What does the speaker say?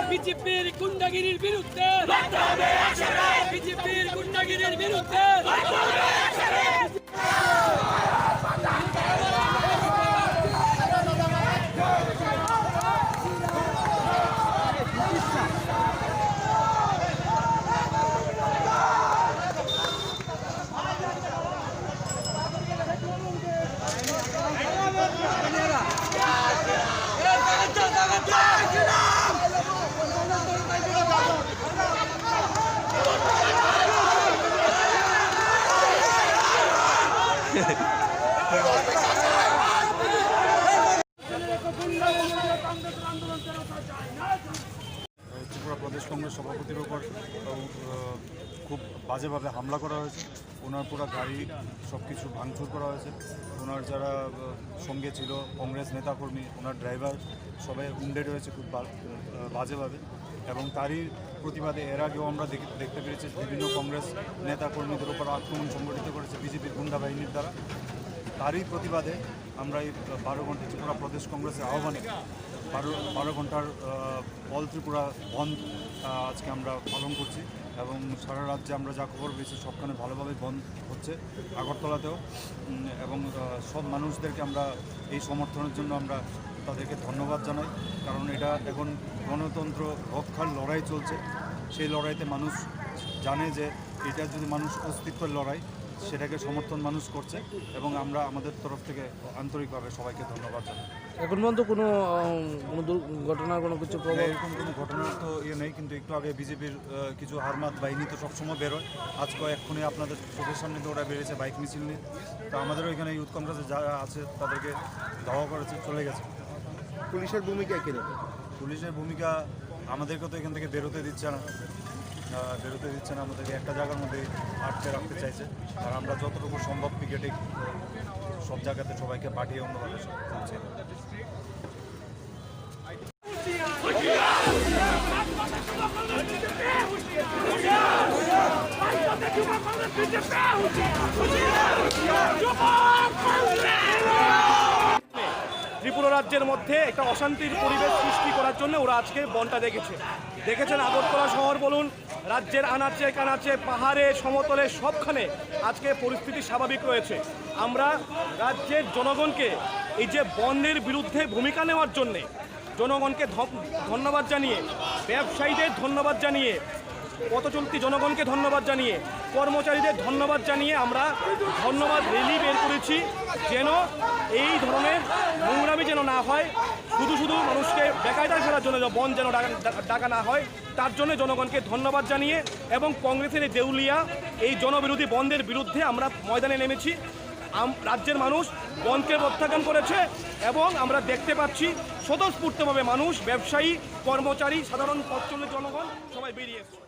বিজেপির গুন্ডাগিরির বিরুদ্ধে বিজেপির গুন্ডাগিরির বিরুদ্ধে ত্রিপুরা প্রদেশ কংগ্রেস সভাপতির উপর খুব বাজেভাবে হামলা করা হয়েছে। ওনার পুরো গাড়ি সব কিছু ভাঙচুর করা হয়েছে। ওনার যারা সঙ্গে ছিল কংগ্রেস নেতাকর্মী, ওনার ড্রাইভার সবাই উন্ডেড হয়েছে খুব বাজেভাবে। এবং তারই প্রতিবাদে এর আগেও আমরা দেখতে পেরেছি বিভিন্ন কংগ্রেস নেতাকর্মীদের উপর আক্রমণ সংগঠিত করেছে বিজেপির গুন্ডা বাহিনীর দ্বারা। তারই প্রতিবাদে আমরা এই 12 ঘন্টা ত্রিপুরা প্রদেশ কংগ্রেসের আহ্বানে 12 ঘন্টার অল ত্রিপুরা বন্ধ আজকে আমরা পালন করছি। এবং সারা রাজ্যে আমরা যা খবর পেয়েছি সবখানে ভালোভাবে বন্ধ হচ্ছে, আগরতলাতেও। এবং সব মানুষদেরকে আমরা এই সমর্থনের জন্য আমরা তাদেরকে ধন্যবাদ জানাই, কারণ এটা এখন গণতন্ত্র রক্ষার লড়াই চলছে। সেই লড়াইতে মানুষ জানে যে এটা যদি মানুষ অস্তিত্বের লড়াই, সেটাকে সমর্থন মানুষ করছে। এবং আমরা আমাদের তরফ থেকে আন্তরিকভাবে সবাইকে ধন্যবাদ জানাই। এখন পর্যন্ত কোনো ঘটনা কোনো কিছু এরকম কোনো ঘটনার তো নেই, কিন্তু একটু আগে বিজেপির কিছু আর্মাদ বাহিনী তো সবসময় বেরোয়। আজকে এক্ষুনি আপনাদের চোখের সামনে তো ওরা বেরিয়েছে বাইক মিছিল নিয়ে। তো আমাদেরও এখানে ইউথ কংগ্রেসে যারা আছে তাদেরকে ধাওয়া করেছে, চলে গেছে। পুলিশের ভূমিকা কী? পুলিশের ভূমিকা আমাদেরকে তো এখান থেকে বেরোতে দিচ্ছে না, আমাদেরকে একটা জায়গার মধ্যে আটকে রাখতে চাইছে। আর আমরা যতটুকু সম্ভব পিকেটে সব জায়গাতে সবাইকে পাঠিয়ে অন্যভাবে চলছে। ত্রিপুরা রাজ্যের মধ্যে একটা অশান্তির পরিবেশ সৃষ্টি করার জন্য ওরা আজকে বনটা দেখেছেন। আগরতলা শহর বলুন, রাজ্যের আনাচে কানাচে, পাহাড়ে, সমতলে, সবখানে আজকে পরিস্থিতি স্বাভাবিক রয়েছে। আমরা রাজ্যের জনগণকে এই যে বন্ধের বিরুদ্ধে ভূমিকা নেওয়ার জন্যে জনগণকে ধন্যবাদ জানিয়ে, ব্যবসায়ীদের ধন্যবাদ জানিয়ে, পথচলতি জনগণকে ধন্যবাদ জানিয়ে, কর্মচারীদের ধন্যবাদ জানিয়ে আমরা ধন্যবাদ র্যালি বের করেছি, যেন এই ধরনের নোংরামি যেন না হয়। শুধু মানুষকে বেকায়দা ফেলার জন্য বন্ধ যেন ডাকা না হয়, তার জন্য জনগণকে ধন্যবাদ জানিয়ে এবং কংগ্রেসের এই দেউলিয়া এই জনবিরোধী বন্ধের বিরুদ্ধে আমরা ময়দানে নেমেছি। রাজ্যের মানুষ বন্ধকে প্রত্যাখ্যান করেছে এবং আমরা দেখতে পাচ্ছি স্বতঃস্ফূর্তভাবে মানুষ, ব্যবসায়ী, কর্মচারী, সাধারণ পথচলতি জনগণ সবাই বেরিয়ে এসেছে।